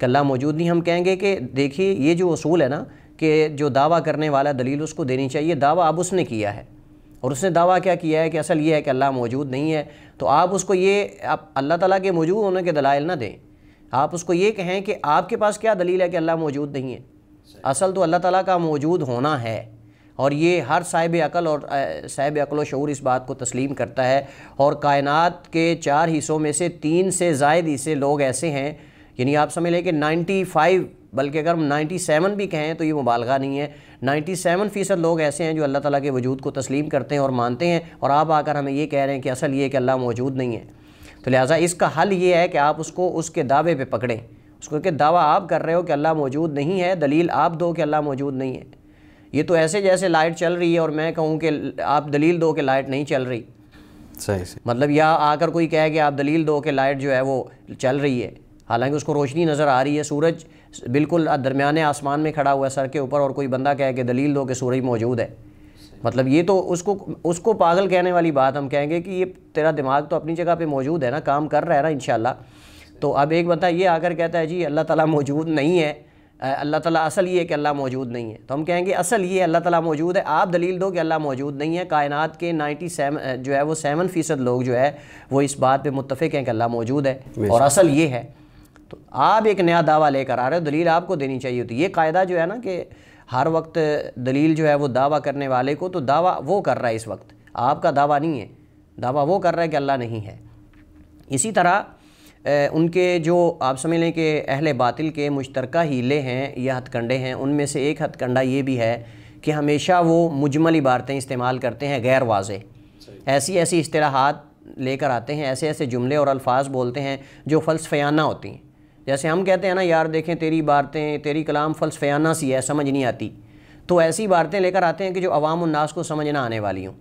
کہ اللہ موجود نہیں، ہم کہیں گے کہ دیکھیے یہ جو اصول ہے نا کہ جو دعویٰ کرنے والا دلیل اس کو دینی چاہیے، دعویٰ اب اس نے کیا ہے، اور اس نے دعویٰ کیا کیا ہے کہ اصل یہ ہے کہ اللہ موجود نہیں ہے، تو آپ اس کو یہ آپ اللہ تعالیٰ کے موجود ہونے کے دلائل نہ دیں، آپ اس کو یہ کہیں کہ آپ کے پاس کیا دلیل ہے کہ اللہ موجود نہیں ہے۔ اصل تو اللہ تعالیٰ کا موجود ہونا ہے، اور یہ ہر صاحب عقل و شعور اس بات کو تسلیم کرتا ہے، اور کائنات کے 4 حصوں میں سے 3 سے زائد حصے لوگ ایسے ہیں، یعنی آپ سمجھ لیں کہ 95 بلکہ اگر ہم 97 بھی کہیں تو یہ مبالغہ نہیں ہے، 97% لوگ ایسے ہیں جو اللہ تعالیٰ کے وجود کو تسلیم کرتے ہیں اور مانتے ہیں، اور آپ آ کر ہمیں یہ کہہ رہے ہیں کہ اصل یہ ہے کہ اللہ موجود نہیں ہے۔ تو لہٰذا اس کا حل یہ ہے کہ آپ اس کو اس کے دعوے پہ پکڑیں، اس کو کہ دعویٰ آپ کر رہے ہو کہ اللہ موجود نہیں ہے، دلیل آپ دو کہ اللہ موجود نہیں ہے۔ یہ تو ایسے جیسے لائٹ چل رہی ہے اور میں کہوں کہ آپ دلیل دو کہ لائٹ نہیں چل رہی، صحیح مطلب یا آ کر کوئی کہے کہ آپ دلیل دو کہ لائٹ جو ہے وہ چل رہی ہے، حالانکہ اس کو روشنی نظر آ رہی ہے، سورج بالکل درمیانے آسمان میں کھڑا ہوا ہے سر کے اوپر، اور کوئی بندہ کہے کہ دلیل دو کہ سورج موجود ہے، مطلب یہ تو اس کو پاگل کہنے والی بات ہم کہیں گے کہ یہ تیرا دماغ تو اپنی جگہ پہ موجود ہے نا، کام کر رہا ہے نا انشاءاللہ۔ تو اب ایک بندہ یہ آ کر کہتا ہے جی اللہ تعالیٰ موجود نہیں ہے، اللہ تعالیٰ اصل یہ ہے کہ اللہ موجود نہیں ہے، تو ہم کہیں گے اصل یہ اللہ تعالیٰ موجود ہے، آپ دلیل دو کہ اللہ موجود نہیں ہے۔ کائنات کے 97 جو ہے وہ 7% لوگ جو ہے وہ اس بات پہ متفق ہیں کہ اللہ موجود ہے اور اصل یہ ہے، تو آپ ایک نیا دعویٰ لے کر آ رہے ہو، دلیل آپ کو دینی چاہیے ہوتی ہے۔ یہ قاعدہ جو ہے نا کہ ہر وقت دلیل جو ہے وہ دعویٰ کرنے والے کو، تو دعویٰ وہ کر رہا ہے اس وقت، آپ کا دعویٰ نہیں ہے، دعویٰ وہ کر رہا ہے کہ اللہ نہیں ہے۔ اسی طرح ان کے جو آپ سمجھ لیں کہ اہل باطل کے مشترکہ ہیلے ہیں یا ہتھ کنڈے ہیں، ان میں سے ایک ہتھ کنڈا یہ بھی ہے کہ ہمیشہ وہ مجمل عبارتیں استعمال کرتے ہیں غیر واضح، ایسی اصطلاحات لے کر آتے ہیں، ایسے جملے اور الفاظ بولتے ہیں جو فلسفیانہ ہوتی ہیں۔ جیسے ہم کہتے ہیں نا یار دیکھیں تیری باتیں تیری کلام فلسفیانہ سی ہے، سمجھ نہیں آتی، تو ایسی باتیں لے کر آتے ہیں کہ جو عوام الناس کو سمجھ نہ آنے والی ہوں،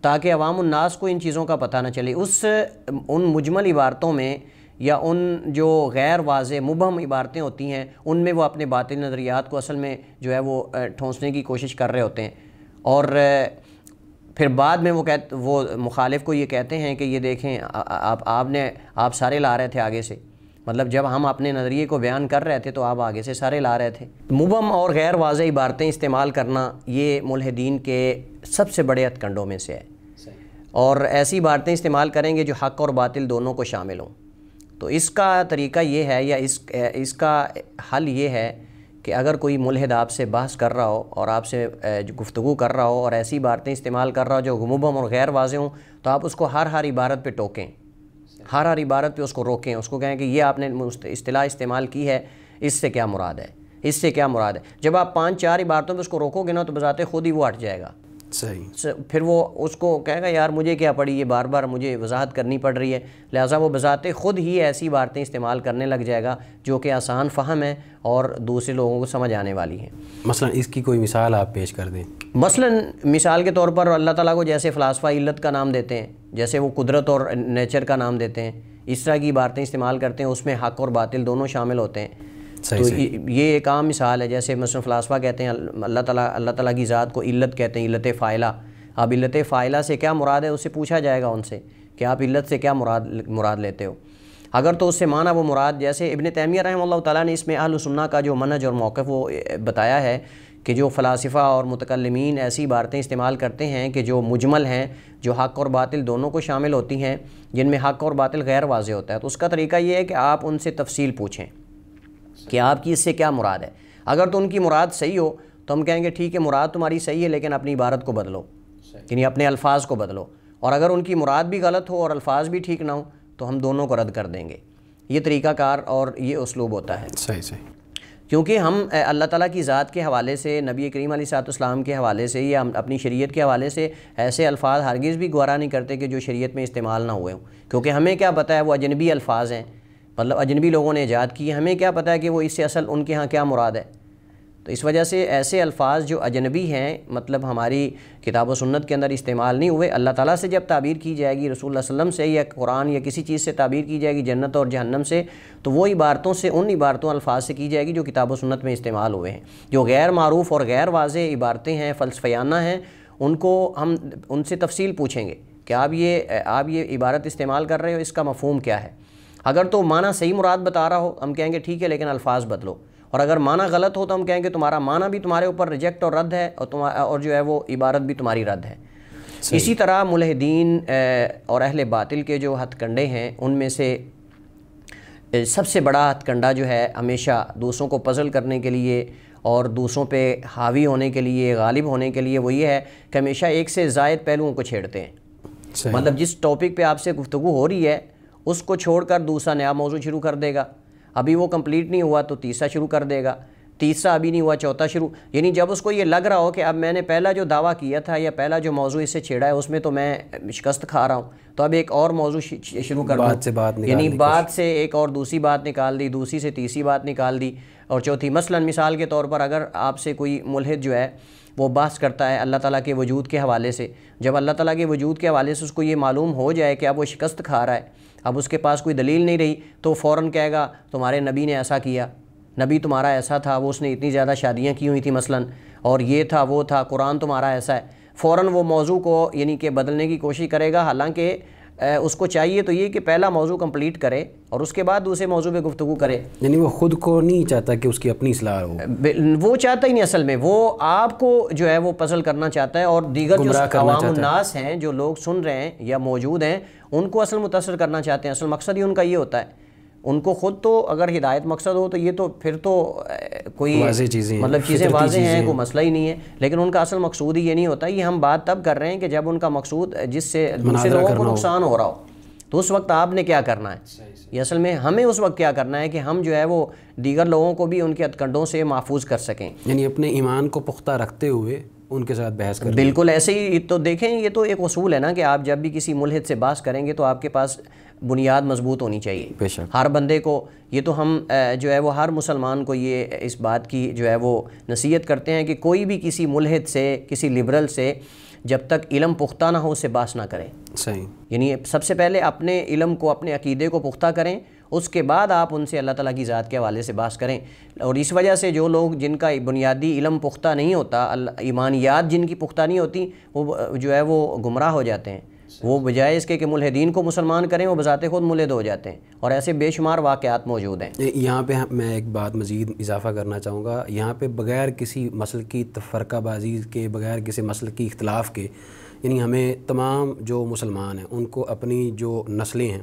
تاکہ عوام الناس کو ان چیزوں کا پتہ نہ چلے۔ ان مجمل عبارتوں میں یا ان جو غیر واضح مبہم عبارتیں ہوتی ہیں ان میں وہ اپنے باطل نظریات کو اصل میں جو ہے وہ ٹھونسنے کی کوشش کر رہے ہوتے ہیں، اور پھر بعد میں وہ مخالف کو یہ کہتے ہیں کہ یہ دیکھیں آپ سارے لا رہے تھے آگے سے، مطلب جب ہم اپنے نظریے کو بیان کر رہے تھے تو آپ آگے سے سارے لا رہے تھے۔ مبہم اور غیر واضح عبارتیں استعمال کرنا یہ ملحدین کے سب سے بڑے ہتھ کنڈوں میں سے ہے، اور ایسی عبارتیں استعمال کریں گے جو حق اور باطل دونوں کو شامل ہوں۔ تو اس کا طریقہ یہ ہے یا اس کا حل یہ ہے کہ اگر کوئی ملحد آپ سے بحث کر رہا ہو اور آپ سے گفتگو کر رہا ہو اور ایسی باتیں استعمال کر رہا ہو جو مبہم اور غیر واضح ہوں، تو آپ اس کو ہر عبارت پہ ٹوکیں، ہر عبارت پہ اس کو روکیں، اس کو کہیں کہ یہ آپ نے اصطلاح استعمال کی ہے، اس سے کیا مراد ہے، اس سے کیا مراد ہے۔ جب آپ 5-4 عبارتوں پہ اس کو روکو گے نا تو بذات خود ہی وہ ہٹ جائے گا، صحیح، پھر وہ اس کو کہے گا یار مجھے کیا پڑی، یہ بار بار مجھے وضاحت کرنی پڑ رہی ہے، لہٰذا وہ بذات خود ہی ایسی باتیں استعمال کرنے لگ جائے گا جو کہ آسان فہم ہے اور دوسرے لوگوں کو سمجھ آنے والی ہیں۔ مثلا اس کی کوئی مثال آپ پیش کر دیں۔ مثلا مثال کے طور پر اللہ تعالیٰ کو جیسے فلاسفہ علت کا نام دیتے ہیں، جیسے وہ قدرت اور نیچر کا نام دیتے ہیں، اس طرح کی باتیں استعمال کرتے ہیں، اس میں حق اور باطل دونوں شامل ہوتے ہیں۔ تو یہ ایک عام مثال ہے، جیسے مثلا فلاسفہ کہتے ہیں اللہ تعالیٰ کی ذات کو علت کہتے ہیں، علت فاعلہ۔ اب علت فاعلہ سے کیا مراد ہے، اس سے پوچھا جائے گا ان سے کہ آپ علت سے کیا مراد لیتے ہو۔ اگر تو اس سے معنی وہ مراد، جیسے ابن تیمیہ رحمہ اللہ تعالیٰ نے اس میں اہل سنہ کا جو منہج اور موقف وہ بتایا ہے کہ جو فلاسفہ اور متکلمین ایسی باتیں استعمال کرتے ہیں کہ جو مجمل ہیں، جو حق اور باطل دونوں کو شامل ہوتی ہیں، جن میں حق اور باطل غیر واضح ہوتا ہے، تو اس کا طریقہ یہ ہے کہ آپ ان سے تفصیل پوچھیں کہ آپ کی اس سے کیا مراد ہے۔ اگر تو ان کی مراد صحیح ہو تو ہم کہیں گے ٹھیک ہے مراد تمہاری صحیح ہے، لیکن اپنی عبارت کو بدلو، یعنی اپنے الفاظ کو بدلو۔ اور اگر ان کی مراد بھی غلط ہو اور الفاظ بھی ٹھیک نہ ہو تو ہم دونوں کو رد کر دیں گے۔ یہ طریقہ کار اور یہ اسلوب ہوتا ہے، صحیح، کیونکہ ہم اللہ تعالیٰ کی ذات کے حوالے سے، نبی کریم علیہ السلام کے حوالے سے یا اپنی شریعت کے حوالے سے ایسے الفاظ ہرگز بھی گوارا نہیں کرتے کہ جو شریعت میں استعمال نہ ہوئے ہوں، کیونکہ ہمیں کیا پتہ ہے وہ اجنبی الفاظ ہیں، مطلب اجنبی لوگوں نے ایجاد کی، ہمیں کیا پتہ ہے کہ وہ اس سے اصل ان کے ہاں کیا مراد ہے۔ تو اس وجہ سے ایسے الفاظ جو اجنبی ہیں، مطلب ہماری کتاب و سنت کے اندر استعمال نہیں ہوئے، اللہ تعالیٰ سے جب تعبیر کی جائے گی، رسول اللہ صلی اللہ علیہ وسلم سے یا قرآن یا کسی چیز سے تعبیر کی جائے گی، جنت اور جہنم سے، تو وہ عبارتوں سے، ان عبارتوں الفاظ سے کی جائے گی جو کتاب و سنت میں استعمال ہوئے ہیں۔ جو غیر معروف اور غیر واضح عبارتیں ہیں، فلسفیانہ ہیں، ان کو ہم ان سے تفصیل پوچھیں گے کہ آپ یہ عبارت استعمال کر رہے ہو، اس کا مفہوم کیا ہے۔ اگر تو معنی صحیح مراد بتا رہا ہو ہم کہیں گے ٹھیک ہے لیکن الفاظ بدلو، اور اگر معنی غلط ہو تو ہم کہیں گے تمہارا معنی بھی تمہارے اوپر ریجیکٹ اور رد ہے، اور جو ہے وہ عبارت بھی تمہاری رد ہے۔ اسی طرح ملحدین اور اہل باطل کے جو ہتھ کنڈے ہیں ان میں سے سب سے بڑا ہتھ کنڈا جو ہے ہمیشہ دوسروں کو پزل کرنے کے لیے اور دوسروں پہ حاوی ہونے کے لیے، غالب ہونے کے لیے، وہ یہ ہے کہ ہمیشہ ایک سے زائد پہلوؤں کو چھیڑتے ہیں۔ مطلب جس ٹاپک پہ آپ سے گفتگو ہو رہی ہے اس کو چھوڑ کر دوسرا نیا موضوع شروع کر دے گا، ابھی وہ کمپلیٹ نہیں ہوا تو تیسرا شروع کر دے گا، تیسرا ابھی نہیں ہوا چوتھا شروع، یعنی جب اس کو یہ لگ رہا ہو کہ اب میں نے پہلا جو دعویٰ کیا تھا یا پہلا جو موضوع اس سے چھیڑا ہے اس میں تو میں شکست کھا رہا ہوں، تو اب ایک اور موضوع شروع کر دوں، یعنی بات سے ایک اور دوسری بات نکال دی، دوسری سے تیسری بات نکال دی اور چوتھی۔ مثلاً مثال کے طور پر اگر آپ سے کوئی ملحد جو ہے وہ بحث کرتا ہے اللہ تعالیٰ کے وجود کے حوالے سے، جب اللہ تعالیٰ کے وجود کے حوالے سے اس کو یہ معلوم ہو جائے کہ اب وہ شکست کھا رہا ہے، اب اس کے پاس کوئی دلیل نہیں رہی، تو فوراً کہے گا تمہارے نبی نے ایسا کیا، نبی تمہارا ایسا تھا، وہ اس نے اتنی زیادہ شادیاں کی ہوئی تھیں مثلاً، اور یہ تھا وہ تھا، قرآن تمہارا ایسا ہے۔ فوراً وہ موضوع کو یعنی کہ بدلنے کی کوشش کرے گا، حالانکہ اس کو چاہیے تو یہ کہ پہلا موضوع کمپلیٹ کرے اور اس کے بعد دوسرے موضوع پہ گفتگو کرے۔ یعنی وہ خود کو نہیں چاہتا کہ اس کی اپنی اصلاح ہو، وہ چاہتا ہی نہیں، اصل میں وہ آپ کو جو ہے وہ پزل کرنا چاہتا ہے، اور دیگر جو عوام الناس ہیں جو لوگ سن رہے ہیں یا موجود ہیں ان کو اصل متاثر کرنا چاہتے ہیں۔ اصل مقصد ہی ان کا یہ ہوتا ہے، ان کو خود تو اگر ہدایت مقصد ہو تو یہ تو پھر تو کوئی مطلب چیزیں واضح ہیں، کوئی مسئلہ ہی نہیں ہے، لیکن ان کا اصل مقصود ہی یہ نہیں ہوتا۔ یہ ہم بات تب کر رہے ہیں کہ جب ان کا مقصود جس سے دوسرے لوگوں کو نقصان ہو رہا ہو، تو اس وقت آپ نے کیا کرنا ہے؟ یہ اصل میں ہمیں اس وقت کیا کرنا ہے کہ ہم جو ہے وہ دیگر لوگوں کو بھی ان کے ہتھ کنڈوں سے محفوظ کر سکیں، یعنی اپنے ایمان کو پختہ رکھتے ہوئے ان کے ساتھ بحث کریں۔ بالکل ایسے ہی تو دیکھیں، یہ تو ایک اصول ہے نا کہ آپ جب بھی کسی ملحد سے بحث کریں گے تو آپ کے پاس بنیاد مضبوط ہونی چاہیے۔ ہر بندے کو یہ تو ہم جو ہے وہ ہر مسلمان کو یہ اس بات کی جو ہے وہ نصیحت کرتے ہیں کہ کوئی بھی کسی ملحد سے، کسی لبرل سے جب تک علم پختہ نہ ہو اس سے بحث نہ کریں۔ صحیح، یعنی سب سے پہلے اپنے علم کو، اپنے عقیدے کو پختہ کریں، اس کے بعد آپ ان سے اللہ تعالیٰ کی ذات کے حوالے سے بحث کریں۔ اور اس وجہ سے جو لوگ جن کا بنیادی علم پختہ نہیں ہوتا، ایمانیات جن کی پختہ نہیں ہوتی، وہ جو ہے وہ گمراہ ہو جاتے ہیں۔ وہ بجائے اس کے کہ ملحدین کو مسلمان کریں، وہ بذات خود ملحد ہو جاتے ہیں، اور ایسے بے شمار واقعات موجود ہیں۔ یہاں پہ میں ایک بات مزید اضافہ کرنا چاہوں گا، یہاں پہ بغیر کسی مسلکی تفرقہ بازی کے، بغیر کسی مسلکی اختلاف کے، یعنی ہمیں تمام جو مسلمان ہیں ان کو اپنی جو نسلیں ہیں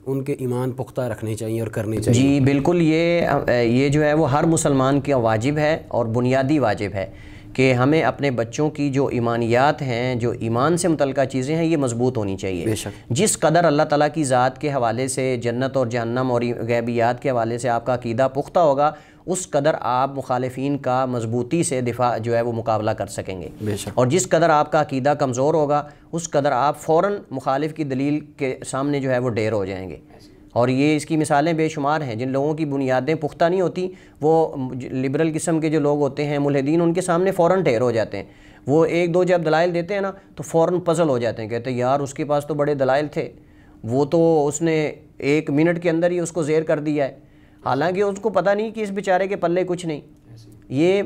ان کے ایمان پختہ رکھنے چاہیے اور کرنے چاہیے۔ جی بالکل، یہ جو ہے وہ ہر مسلمان کا واجب ہے اور بنیادی واجب ہے کہ ہمیں اپنے بچوں کی جو ایمانیات ہیں، جو ایمان سے متعلقہ چیزیں ہیں، یہ مضبوط ہونی چاہیے۔ بے شک جس قدر اللہ تعالیٰ کی ذات کے حوالے سے، جنت اور جہنم اور غیبیات کے حوالے سے آپ کا عقیدہ پختہ ہوگا، اس قدر آپ مخالفین کا مضبوطی سے دفاع جو ہے وہ مقابلہ کر سکیں گے۔ بے شک، اور جس قدر آپ کا عقیدہ کمزور ہوگا اس قدر آپ فوراً مخالف کی دلیل کے سامنے جو ہے وہ ڈیر ہو جائیں گے۔ اور یہ اس کی مثالیں بے شمار ہیں۔ جن لوگوں کی بنیادیں پختہ نہیں ہوتی، وہ لبرل قسم کے جو لوگ ہوتے ہیں ملحدین، ان کے سامنے فوراً ڈھیر ہو جاتے ہیں۔ وہ ایک دو جب دلائل دیتے ہیں نا تو فوراً پزل ہو جاتے ہیں، کہتے ہیں یار اس کے پاس تو بڑے دلائل تھے، وہ تو اس نے 1 منٹ کے اندر ہی اس کو زیر کر دیا ہے، حالانکہ اس کو پتہ نہیں کہ اس بیچارے کے پلے کچھ نہیں، یہ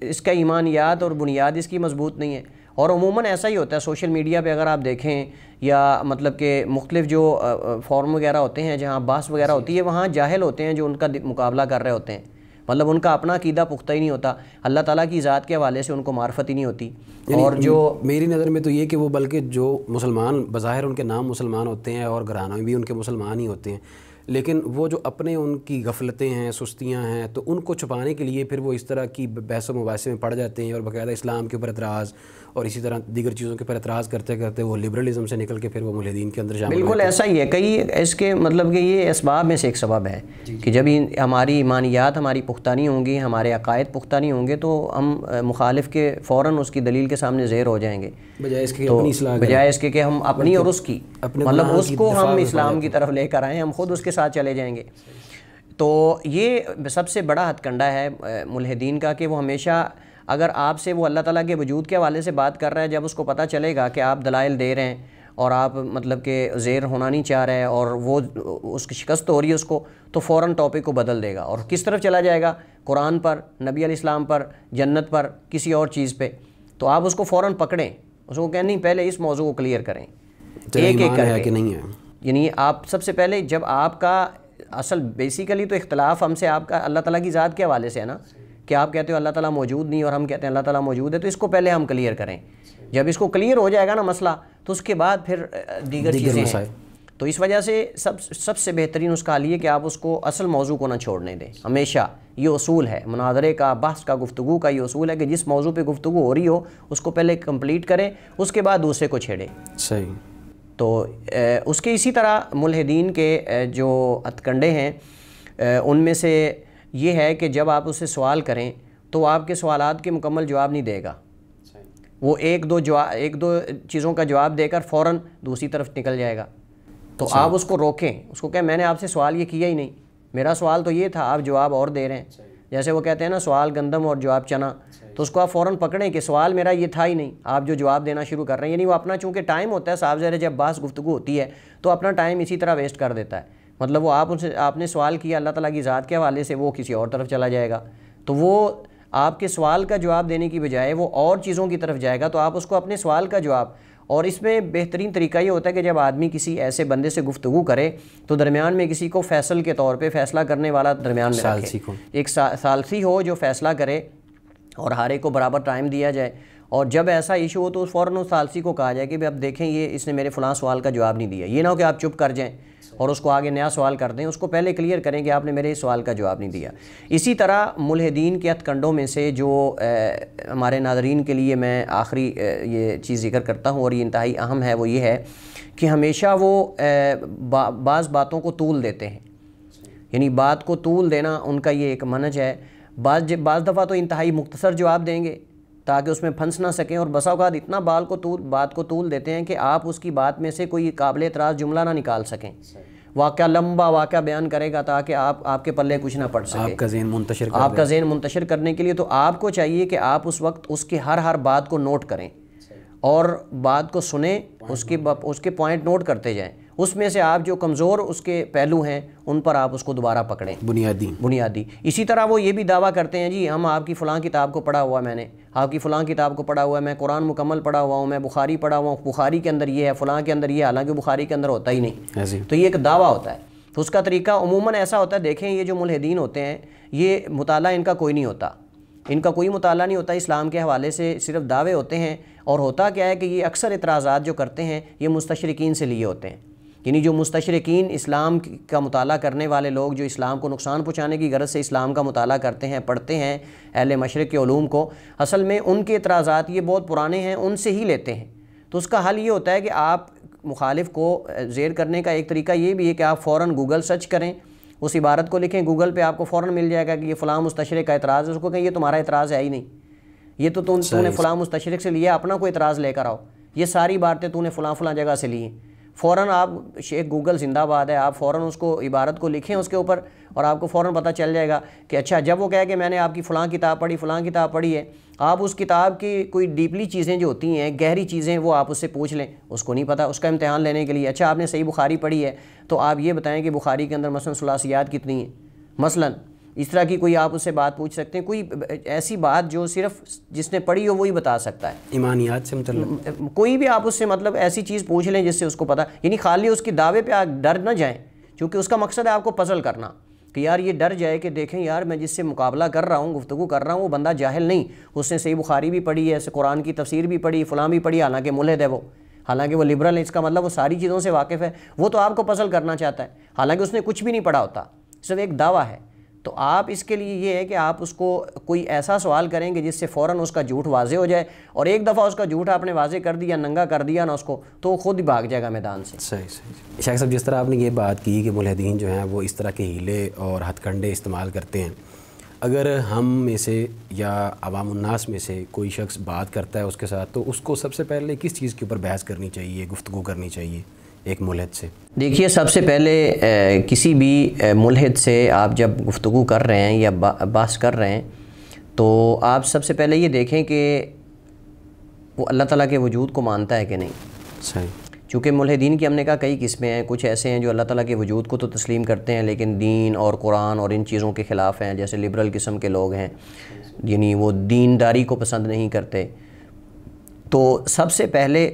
اس کا ایمانیات اور بنیاد اس کی مضبوط نہیں ہے۔ اور عموماً ایسا ہی ہوتا ہے سوشل میڈیا پہ، اگر آپ دیکھیں یا مطلب کہ مختلف جو فورم وغیرہ ہوتے ہیں جہاں بحث وغیرہ ہوتی ہے، وہاں جاہل ہوتے ہیں جو ان کا مقابلہ کر رہے ہوتے ہیں، مطلب ان کا اپنا عقیدہ پختہ ہی نہیں ہوتا، اللہ تعالیٰ کی ذات کے حوالے سے ان کو معرفت ہی نہیں ہوتی۔ اور جو میری نظر میں تو یہ کہ وہ بلکہ جو مسلمان بظاہر ان کے نام مسلمان ہوتے ہیں اور گھرانوں میں بھی ان کے مسلمان ہی ہوتے ہیں، لیکن وہ جو اپنے ان کی غفلتیں ہیں، سستیاں ہیں، تو ان کو چھپانے کے لیے پھر وہ اس طرح کی بحث و مباحثے میں پڑ جاتے ہیں اور باقاعدہ اسلام کے اوپر اعتراض اور اسی طرح دیگر چیزوں کے اوپر اعتراض کرتے کرتے وہ لبرلزم سے نکل کے پھر وہ ملحدین کے اندر شامل بالکل ایسا ہی ہے۔ کئی اس کے مطلب کہ یہ اسباب میں سے ایک سبب ہے کہ جب ہماری ایمانیات ہماری پختہ نہیں ہوں گی، ہمارے عقائد پختہ نہیں ہوں گے، تو ہم مخالف کے فوراً اس کی دلیل کے سامنے زیر ہو جائیں گے، بجائے اس کے اپنی اصلاح بجائے اس کے کہ ہم اپنی اور اس کی مطلب اس کو ہم اسلام کی طرف لے کر آئیں، ہم خود اس کے ساتھ چلے جائیں گے۔ تو یہ سب سے بڑا ہتھ کنڈا ہے ملحدین کا کہ وہ ہمیشہ اگر آپ سے وہ اللہ تعالیٰ کے وجود کے حوالے سے بات کر رہا ہے، جب اس کو پتہ چلے گا کہ آپ دلائل دے رہے ہیں اور آپ مطلب کہ زیر ہونا نہیں چاہ رہے اور وہ اس کی شکست ہو رہی ہے اس کو، تو فوراً ٹاپک کو بدل دے گا اور کس طرف چلا جائے گا؟ قرآن پر، نبی علیہ السلام پر، جنت پر، کسی اور چیز پہ۔ تو آپ اس کو فوراً پکڑیں، اس کو کہیں نہیں پہلے اس موضوع کو کلیئر کریں، ایک ایک کر کے۔ یعنی آپ سب سے پہلے جب آپ کا اصل بیسیکلی تو اختلاف ہم سے آپ کا اللہ تعالیٰ کی ذات کے حوالے سے ہے نا، کہ آپ کہتے ہو اللہ تعالیٰ موجود نہیں اور ہم کہتے ہیں اللہ تعالیٰ موجود ہے، تو اس کو پہلے ہم کلیئر کریں. جب اس کو کلیئر ہو جائے گا نا مسئلہ، تو اس کے بعد پھر دیگر چیزیں ہیں. تو اس وجہ سے سب سے بہترین اس کا حل یہ کہ آپ اس کو اصل موضوع کو نہ چھوڑنے دیں. ہمیشہ یہ اصول ہے مناظرے کا، بحث کا، گفتگو کا، یہ اصول ہے کہ جس موضوع پہ گفتگو ہو رہی ہو اس کو پہلے کمپلیٹ کریں، اس کے بعد دوسرے کو چھیڑیں. صحیح. تو اس کے اسی طرح ملحدین کے جو ہتھ کنڈے ہیں ان میں سے یہ ہے کہ جب آپ اسے سوال کریں تو آپ کے سوالات کے مکمل جواب نہیں دے گا. وہ ایک دو چیزوں کا جواب دے کر فوراً دوسری طرف نکل جائے گا. تو آپ اس کو روکیں، اس کو کہیں میں نے آپ سے سوال یہ کیا ہی نہیں، میرا سوال تو یہ تھا، آپ جواب اور دے رہے ہیں. جیسے وہ کہتے ہیں نا سوال گندم اور جواب چنا، تو اس کو آپ فوراً پکڑیں کہ سوال میرا یہ تھا ہی نہیں، آپ جو جواب دینا شروع کر رہے ہیں. یعنی وہ اپنا چونکہ ٹائم ہوتا ہے صاحب ظاہر جب بحث گفتگو ہوتی ہے تو اپنا ٹائم اسی طرح ویسٹ کر دیتا ہے. مطلب وہ آپ نے سوال کیا اللہ تعالیٰ کی ذات کے حوالے سے، وہ کسی اور طرف چلا جائے گا. تو وہ آپ کے سوال کا جواب دینے کی بجائے وہ اور چیزوں کی طرف جائے گا. تو آپ اس کو اپنے سوال کا جواب، اور اس میں بہترین طریقہ یہ ہوتا ہے کہ جب آدمی کسی ایسے بندے سے گفتگو کرے تو درمیان میں کسی کو فیصل کے طور پہ فیصلہ کرنے والا درمیان میں رکھے. ایک ثالثی ہو جو فیصلہ کرے اور ہر ایک کو برابر ٹائم دیا جائے. اور جب ایسا ایشو ہو تو فوراً اس ثالثی کو کہا جائے کہ اب دیکھیں یہ اس نے میرے فلاں سوال کا جواب نہیں دیا. یہ نہ ہو کہ آپ چپ کر جائیں اور اس کو آگے نیا سوال کر دیں. اس کو پہلے کلیئر کریں کہ آپ نے میرے اس سوال کا جواب نہیں دیا. اسی طرح ملحدین کے ہتھ کنڈوں میں سے جو ہمارے ناظرین کے لیے میں آخری یہ چیز ذکر کرتا ہوں اور یہ انتہائی اہم ہے، وہ یہ ہے کہ ہمیشہ وہ بعض باتوں کو طول دیتے ہیں. یعنی بات کو طول دینا ان کا یہ ایک منہج ہے. بعض دفعہ تو انتہائی مختصر جواب دیں گے تاکہ اس میں پھنس نہ سکیں، اور بسا اوقات اتنا بات کو طول دیتے ہیں کہ آپ اس کی بات میں سے کوئی قابل اعتراض جملہ نہ نکال سکیں. واقعہ لمبا واقعہ بیان کرے گا تاکہ آپ کے پلے کچھ نہ پڑ سکے، آپ کا ذہن منتشر کرنے کے لیے. تو آپ کو چاہیے کہ آپ اس وقت اس کی ہر بات کو نوٹ کریں اور بات کو سنیں، اس کے پوائنٹ نوٹ کرتے جائیں. اس میں سے آپ جو کمزور اس کے پہلو ہیں ان پر آپ اس کو دوبارہ پکڑیں، بنیادی. اسی طرح وہ یہ بھی دعویٰ کرتے ہیں جی ہم آپ کی فلاں کتاب کو پڑھا ہوا ہے، میں نے آپ کی فلاں کتاب کو پڑھا ہوا ہے، میں قرآن مکمل پڑھا ہوا ہوں، میں بخاری پڑھا ہوا ہوں، بخاری کے اندر یہ ہے، فلاں کے اندر یہ ہے، حالانکہ بخاری کے اندر ہوتا ہی نہیں. تو یہ ایک دعویٰ ہوتا ہے. تو اس کا طریقہ عموماً ایسا ہوتا ہے، دیکھیں یہ جو ملحدین ہوتے ہیں یہ مطالعہ ان کا کوئی نہیں ہوتا، ان کا کوئی مطالعہ نہیں ہوتا اسلام کے حوالے سے، صرف دعوے ہوتے ہیں. اور ہوتا کیا ہے کہ یہ اکثر اعتراضات جو کرتے ہیں یہ مستشرقین سے لیے ہوتے ہیں. یعنی جو مستشرقین اسلام کا مطالعہ کرنے والے لوگ جو اسلام کو نقصان پہنچانے کی غرض سے اسلام کا مطالعہ کرتے ہیں، پڑھتے ہیں اہل مشرق کے علوم کو، اصل میں ان کے اعتراضات یہ بہت پرانے ہیں، ان سے ہی لیتے ہیں. تو اس کا حل یہ ہوتا ہے کہ آپ مخالف کو زیر کرنے کا ایک طریقہ یہ بھی ہے کہ آپ فوراً گوگل سرچ کریں، اس عبارت کو لکھیں گوگل پہ، آپ کو فوراً مل جائے گا کہ یہ فلاں مستشرق کا اعتراض ہے. اس کو کہیں یہ تمہارا اعتراض ہے ہی نہیں، یہ تو تو نے فلاں مستشرق سے لیا، اپنا کوئی اعتراض لے کر آؤ، یہ ساری باتیں تو نے فلاں جگہ سے لی ہیں. فوراً آپ شیخ گوگل زندہ باد ہے، آپ فوراً اس کو عبارت کو لکھیں اس کے اوپر اور آپ کو فوراً پتہ چل جائے گا کہ اچھا جب وہ کہے کہ میں نے آپ کی فلاں کتاب پڑھی ہے، آپ اس کتاب کی کوئی ڈیپلی چیزیں جو ہوتی ہیں، گہری چیزیں، وہ آپ اس سے پوچھ لیں. اس کو نہیں پتہ، اس کا امتحان لینے کے لیے اچھا آپ نے صحیح بخاری پڑھی ہے تو آپ یہ بتائیں کہ بخاری کے اندر مثلاً ثلاثیات کتنی ہیں، مثلاً اس طرح کی کوئی آپ اس سے بات پوچھ سکتے ہیں. کوئی ایسی بات جو صرف جس نے پڑھی ہو وہی بتا سکتا ہے. ایمانیات سے متعلق کوئی بھی آپ اس سے مطلب ایسی چیز پوچھ لیں جس سے اس کو پتہ، یعنی خالی اس کی دعوے پہ آپ ڈر نہ جائیں، کیونکہ اس کا مقصد ہے آپ کو پزل کرنا کہ یار یہ ڈر جائے کہ دیکھیں یار میں جس سے مقابلہ کر رہا ہوں، گفتگو کر رہا ہوں، وہ بندہ جاہل نہیں، اس نے صحیح بخاری بھی پڑھی ہے، قرآن کی تفسیر بھی پڑھی، فلاں بھی پڑھی، حالانکہ ملحد ہے وہ، حالانکہ وہ لبرل ہے. اس کا مطلب وہ ساری چیزوں سے واقف ہے، وہ تو آپ کو پزل کرنا چاہتا ہے، حالانکہ اس نے کچھ بھی نہیں پڑھا ہوتا، صرف ایک دعویٰ ہے. تو آپ اس کے لیے یہ ہے کہ آپ اس کو کوئی ایسا سوال کریں کہ جس سے فوراً اس کا جھوٹ واضح ہو جائے، اور ایک دفعہ اس کا جھوٹ آپ نے واضح کر دیا، ننگا کر دیا نا اس کو، تو وہ خود ہی بھاگ جائے گا میدان سے. صحیح. شیخ صاحب جس طرح آپ نے یہ بات کی کہ ملحدین جو ہیں وہ اس طرح کے ہیلے اور ہتھ کنڈے استعمال کرتے ہیں، اگر ہم میں سے یا عوام الناس میں سے کوئی شخص بات کرتا ہے اس کے ساتھ، تو اس کو سب سے پہلے کس چیز کے اوپر بحث کرنی چاہیے، گفتگو کرنی چاہیے ایک ملحد سے؟ دیکھیے سب سے پہلے کسی بھی ملحد سے آپ جب گفتگو کر رہے ہیں یا بحث کر رہے ہیں تو آپ سب سے پہلے یہ دیکھیں کہ وہ اللہ تعالیٰ کے وجود کو مانتا ہے کہ نہیں. صحیح. چونکہ ملحدین کی ہم نے کہا کئی قسمیں ہیں، کچھ ایسے ہیں جو اللہ تعالیٰ کے وجود کو تو تسلیم کرتے ہیں لیکن دین اور قرآن اور ان چیزوں کے خلاف ہیں، جیسے لبرل قسم کے لوگ ہیں، یعنی وہ دینداری کو پسند نہیں کرتے. تو سب سے پہلے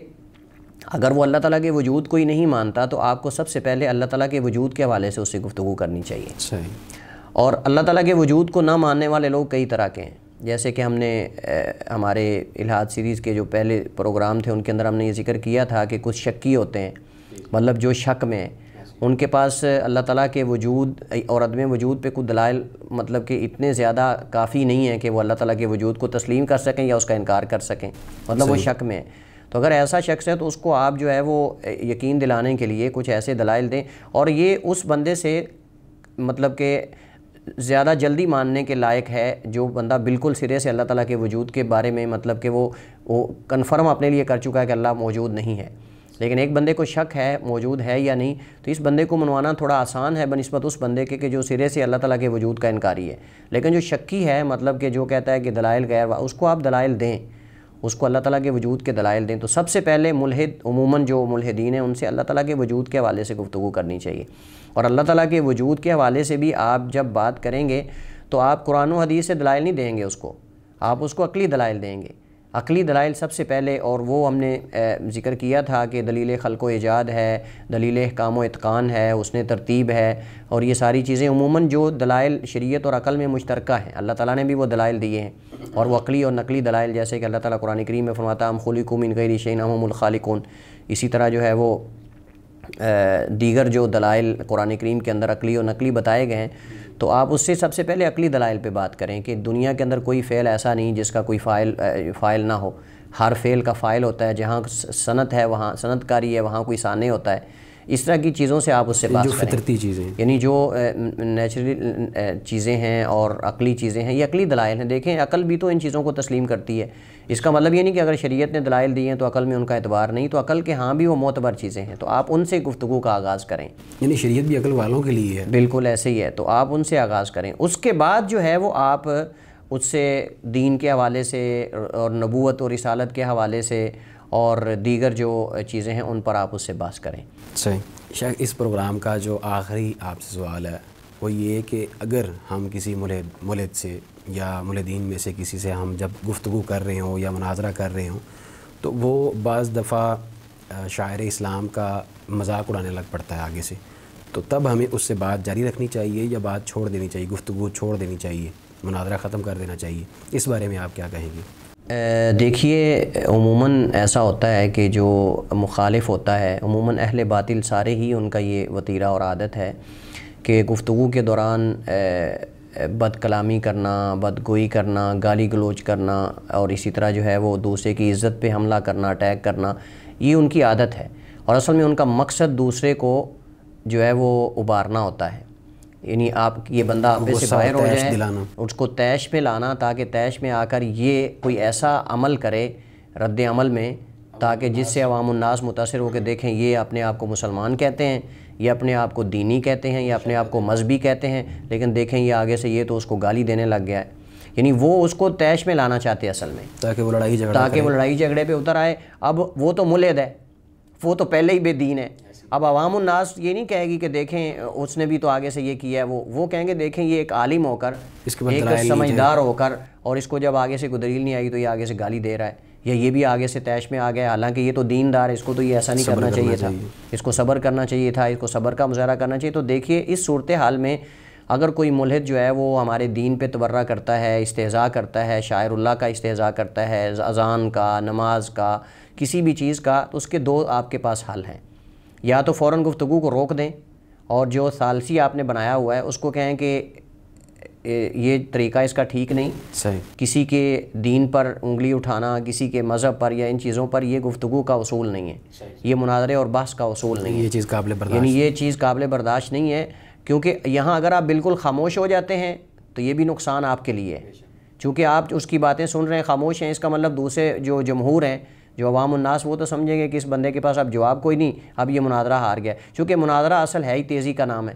اگر وہ اللہ تعالیٰ کے وجود کو ہی نہیں مانتا تو آپ کو سب سے پہلے اللہ تعالیٰ کے وجود کے حوالے سے اس سے گفتگو کرنی چاہیے. صحیح. اور اللہ تعالیٰ کے وجود کو نہ ماننے والے لوگ کئی طرح کے ہیں. جیسے کہ ہم نے ہمارے الہاد سیریز کے جو پہلے پروگرام تھے ان کے اندر ہم نے یہ ذکر کیا تھا کہ کچھ شکی ہوتے ہیں، مطلب جو شک میں ہیں ان کے پاس اللہ تعالیٰ کے وجود اور عدم وجود پہ کوئی دلائل مطلب کہ اتنے زیادہ کافی نہیں ہیں کہ وہ اللہ تعالیٰ کے وجود کو تسلیم کر سکیں یا اس کا انکار کر سکیں، مطلب وہ شک میں ہے. تو اگر ایسا شخص ہے تو اس کو آپ جو ہے وہ یقین دلانے کے لیے کچھ ایسے دلائل دیں، اور یہ اس بندے سے مطلب کہ زیادہ جلدی ماننے کے لائق ہے جو بندہ بالکل سرے سے اللہ تعالیٰ کے وجود کے بارے میں مطلب کہ وہ کنفرم اپنے لیے کر چکا ہے کہ اللہ موجود نہیں ہے. لیکن ایک بندے کو شک ہے موجود ہے یا نہیں، تو اس بندے کو منوانا تھوڑا آسان ہے بنسبت اس بندے کے کہ جو سرے سے اللہ تعالیٰ کے وجود کا انکاری ہے. لیکن جو شکی ہے مطلب کہ جو کہتا ہے کہ دلائل غیر، اس کو آپ دلائل دیں، اس کو اللہ تعالیٰ کے وجود کے دلائل دیں. تو سب سے پہلے ملحد عموماً جو ملحدین ہیں ان سے اللہ تعالیٰ کے وجود کے حوالے سے گفتگو کرنی چاہیے. اور اللہ تعالیٰ کے وجود کے حوالے سے بھی آپ جب بات کریں گے تو آپ قرآن و حدیث سے دلائل نہیں دیں گے اس کو، آپ اس کو عقلی دلائل دیں گے. عقلی دلائل سب سے پہلے، اور وہ ہم نے ذکر کیا تھا کہ دلیل خلق و ایجاد ہے، دلیل احکام و اتقان ہے، اس نے ترتیب ہے، اور یہ ساری چیزیں عموماً جو دلائل شریعت اور عقل میں مشترکہ ہیں اللہ تعالیٰ نے بھی وہ دلائل دیے ہیں. اور وہ عقلی اور نقلی دلائل جیسے کہ اللہ تعالیٰ قرآن کریم میں فرماتا ہے ام خلقوا من غیر شیء ام هم الخالقون. اسی طرح جو ہے وہ دیگر جو دلائل قرآن کریم کے اندر عقلی و نقلی بتائے گئے ہیں، تو آپ اس سے سب سے پہلے عقلی دلائل پہ بات کریں کہ دنیا کے اندر کوئی فعل ایسا نہیں جس کا کوئی فاعل نہ ہو. ہر فعل کا فاعل ہوتا ہے، جہاں صنعت ہے وہاں صنعت کاری ہے، وہاں کوئی صانع ہوتا ہے. اس طرح کی چیزوں سے آپ اس سے بات کریں، جو فطرتی چیزیں یعنی جو نیچرل چیزیں ہیں اور عقلی چیزیں ہیں، یہ عقلی دلائل ہیں. دیکھیں عقل بھی تو ان چیزوں کو تسلیم کرتی ہے. اس کا مطلب یہ نہیں کہ اگر شریعت نے دلائل دی ہیں تو عقل میں ان کا اعتبار نہیں، تو عقل کے ہاں بھی وہ معتبر چیزیں ہیں، تو آپ ان سے گفتگو کا آغاز کریں. یعنی شریعت بھی عقل والوں کے لیے ہے. بالکل ایسے ہی ہے، تو آپ ان سے آغاز کریں. اس کے بعد جو ہے وہ آپ اس سے دین کے حوالے سے اور نبوت اور رسالت کے حوالے سے اور دیگر جو چیزیں ہیں ان پر آپ اس سے بحث کریں. صحیح. شاید اس پروگرام کا جو آخری آپ سے سوال ہے وہ یہ کہ اگر ہم کسی ملحد سے یا ملحدین میں سے کسی سے ہم جب گفتگو کر رہے ہوں یا مناظرہ کر رہے ہوں تو وہ بعض دفعہ شاعر اسلام کا مذاق اڑانے لگ پڑتا ہے آگے سے، تو تب ہمیں اس سے بات جاری رکھنی چاہیے یا بات چھوڑ دینی چاہیے، گفتگو چھوڑ دینی چاہیے، مناظرہ ختم کر دینا چاہیے؟ اس بارے میں آپ کیا کہیں گے؟ دیکھیے عموماً ایسا ہوتا ہے کہ جو مخالف ہوتا ہے، عموماً اہل باطل سارے ہی ان کا یہ وتیرہ اور عادت ہے کہ گفتگو کے دوران بد کلامی کرنا، بدگوئی کرنا، گالی گلوچ کرنا، اور اسی طرح جو ہے وہ دوسرے کی عزت پہ حملہ کرنا، اٹیک کرنا، یہ ان کی عادت ہے. اور اصل میں ان کا مقصد دوسرے کو جو ہے وہ ابارنا ہوتا ہے. یعنی آپ یہ بندہ آپ سے باہر ہو جائے، اس کو طیش پہ لانا تاکہ طیش میں آ کر یہ کوئی ایسا عمل کرے رد عمل میں تاکہ جس سے عوام الناس متاثر ہو کے دیکھیں یہ اپنے آپ کو مسلمان کہتے ہیں، یہ اپنے آپ کو دینی کہتے ہیں، یا اپنے آپ کو مذہبی کہتے ہیں، لیکن دیکھیں یہ آگے سے یہ تو اس کو گالی دینے لگ گیا ہے. یعنی وہ اس کو طیش میں لانا چاہتے ہیں اصل میں، تاکہ وہ لڑائی جھگڑے پہ اتر آئے. اب وہ تو ملحد ہے، وہ تو پہلے ہی بے دین ہے. اب عوام الناس یہ نہیں کہے گی کہ دیکھیں اس نے بھی تو آگے سے یہ کیا ہے، وہ کہیں گے دیکھیں یہ ایک عالم ہو کر، ایک سمجھدار ہو کر، اور اس کو جب آگے سے کوئی دلیل نہیں آئی تو یہ آگے سے گالی دے رہا ہے، یا یہ بھی آگے سے طیش میں آ گیا، حالانکہ یہ تو دیندار ہے، اس کو تو یہ ایسا نہیں کرنا چاہیے تھا، اس کو صبر کرنا چاہیے تھا، اس کو صبر کا مظاہرہ کرنا چاہیے. تو دیکھیے اس صورتحال میں اگر کوئی ملحد جو ہے وہ ہمارے دین پہ تبرہ کرتا ہے، استہزاء کرتا ہے، شاعر اللہ کا استہزاء کرتا ہے، اذان کا، نماز کا، کسی بھی چیز کا، تو اس کے دو آپ کے پاس حل ہیں. یا تو فوراً گفتگو کو روک دیں اور جو ثالثی آپ نے بنایا ہوا ہے اس کو کہیں کہ یہ طریقہ اس کا ٹھیک نہیں. صحیح. کسی کے دین پر انگلی اٹھانا، کسی کے مذہب پر یا ان چیزوں پر یہ گفتگو کا اصول نہیں ہے، یہ مناظرے اور بحث کا اصول نہیں ہے، یہ چیز قابل برداشت، یعنی یہ چیز قابل برداشت نہیں ہے. کیونکہ یہاں اگر آپ بالکل خاموش ہو جاتے ہیں تو یہ بھی نقصان آپ کے لیے ہے. چونکہ آپ اس کی باتیں سن رہے ہیں، خاموش ہیں، اس کا مطلب دوسرے جو جمہور ہیں، جو عوام الناس، وہ تو سمجھیں گے کہ اس بندے کے پاس اب جواب کوئی نہیں، اب یہ مناظرہ ہار گیا. چونکہ مناظرہ اصل ہے ہی تیزی کا نام ہے.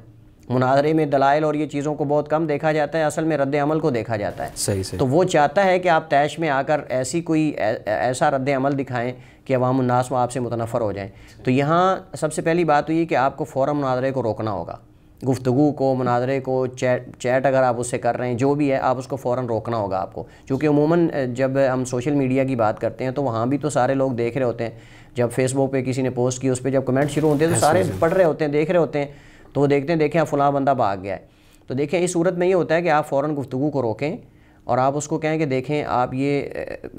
مناظرے میں دلائل اور یہ چیزوں کو بہت کم دیکھا جاتا ہے، اصل میں رد عمل کو دیکھا جاتا ہے. صحیح. تو وہ چاہتا ہے کہ آپ طیش میں آ کر ایسا رد عمل دکھائیں کہ عوام الناس وہ آپ سے متنفر ہو جائیں. تو یہاں سب سے پہلی بات تو یہ کہ آپ کو فوراً مناظرے کو روکنا ہوگا، گفتگو کو، مناظرے کو، چیٹ اگر آپ اس سے کر رہے ہیں جو بھی ہے آپ اس کو فوراً روکنا ہوگا آپ کو. چونکہ عموماً جب ہم سوشل میڈیا کی بات کرتے ہیں تو وہاں بھی تو سارے لوگ دیکھ رہے ہوتے ہیں. جب فیس بک پہ کسی نے پوسٹ کی، اس پہ جب کمنٹ شروع ہوتے ہیں تو سارے پڑھ رہے ہوتے ہیں، دیکھ رہے ہوتے ہیں، تو وہ دیکھتے ہیں دیکھیں فلاں بندہ بھاگ گیا ہے. تو دیکھیں اس صورت میں یہ ہوتا ہے کہ آپ فوراً گفتگو کو روکیں اور آپ اس کو کہیں کہ دیکھیں آپ یہ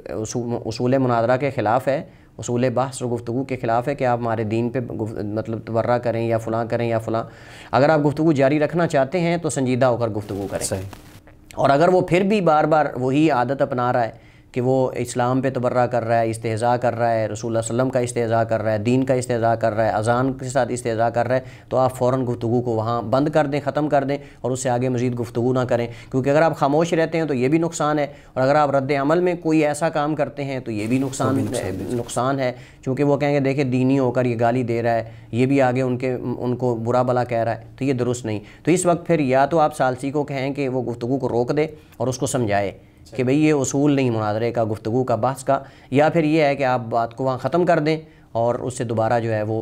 اصول مناظرہ کے خلاف ہے، اصول بحث اور گفتگو کے خلاف ہے کہ آپ ہمارے دین پہ مطلب تبرہ کریں یا فلاں کریں یا فلاں. اگر آپ گفتگو جاری رکھنا چاہتے ہیں تو سنجیدہ ہو کر گفتگو کریں. اور اگر وہ پھر بھی بار بار وہی عادت اپنا رہا ہے کہ وہ اسلام پہ تبرہ کر رہا ہے، استہزاء کر رہا ہے، رسول اللہ صلی اللہ علیہ وسلم کا استہزاء کر رہا ہے، دین کا استہزاء کر رہا ہے، اذان کے ساتھ استہزاء کر رہا ہے، تو آپ فوراً گفتگو کو وہاں بند کر دیں، ختم کر دیں اور اس سے آگے مزید گفتگو نہ کریں. کیونکہ اگر آپ خاموش رہتے ہیں تو یہ بھی نقصان ہے، اور اگر آپ رد عمل میں کوئی ایسا کام کرتے ہیں تو یہ بھی نقصان ہے. چونکہ وہ کہیں گے دیکھیں دینی ہو کر یہ گالی دے رہا ہے، یہ بھی آگے ان کو برا بلا کہہ رہا ہے، تو یہ درست نہیں. تو اس وقت پھر یا تو آپ ثالثی کو کہیں کہ وہ گفتگو کو روک دے اور اس کو سمجھائے کہ بھئی یہ اصول نہیں مناظرے کا، گفتگو کا، بحث کا، یا پھر یہ ہے کہ آپ بات کو وہاں ختم کر دیں اور اس سے دوبارہ جو ہے وہ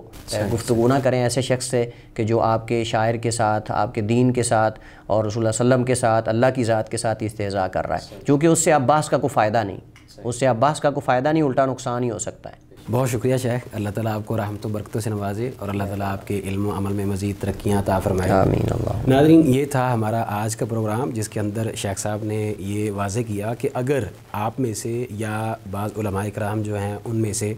گفتگو نہ کریں ایسے شخص سے کہ جو آپ کے شاعر کے ساتھ، آپ کے دین کے ساتھ اور رسول اللہ صلی اللہ علیہ وسلم کے ساتھ، اللہ کی ذات کے ساتھ استہزاء کر رہا ہے. کیونکہ اس سے آپ بحث کا کوئی فائدہ نہیں، اس سے آپ بحث کا کوئی فائدہ نہیں، الٹا نقصان ہی ہو سکتا ہے. بہت شکریہ شیخ، اللہ تعالیٰ آپ کو رحمت و برکتوں سے نوازے اور اللہ تعالیٰ آپ کے علم و عمل میں مزید ترقیاں عطا فرمائے. آمین. اللہ. ناظرین، یہ تھا ہمارا آج کا پروگرام جس کے اندر شیخ صاحب نے یہ واضح کیا کہ اگر آپ میں سے یا بعض علماء کرام جو ہیں ان میں سے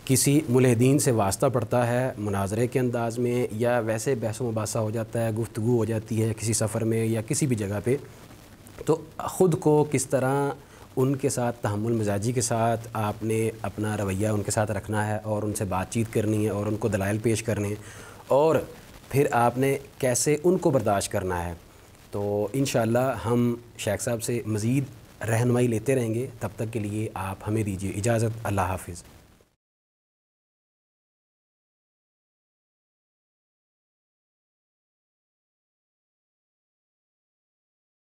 کسی ملحدین سے واسطہ پڑتا ہے مناظرے کے انداز میں، یا ویسے بحث و مباحثہ ہو جاتا ہے، گفتگو ہو جاتی ہے کسی سفر میں یا کسی بھی جگہ پہ، تو خود کو کس طرح ان کے ساتھ تحمل مزاجی کے ساتھ آپ نے اپنا رویہ ان کے ساتھ رکھنا ہے اور ان سے بات چیت کرنی ہے اور ان کو دلائل پیش کرنے ہیں، اور پھر آپ نے کیسے ان کو برداشت کرنا ہے. تو انشاءاللہ ہم شیخ صاحب سے مزید رہنمائی لیتے رہیں گے. تب تک کے لیے آپ ہمیں دیجیے اجازت. اللہ حافظ.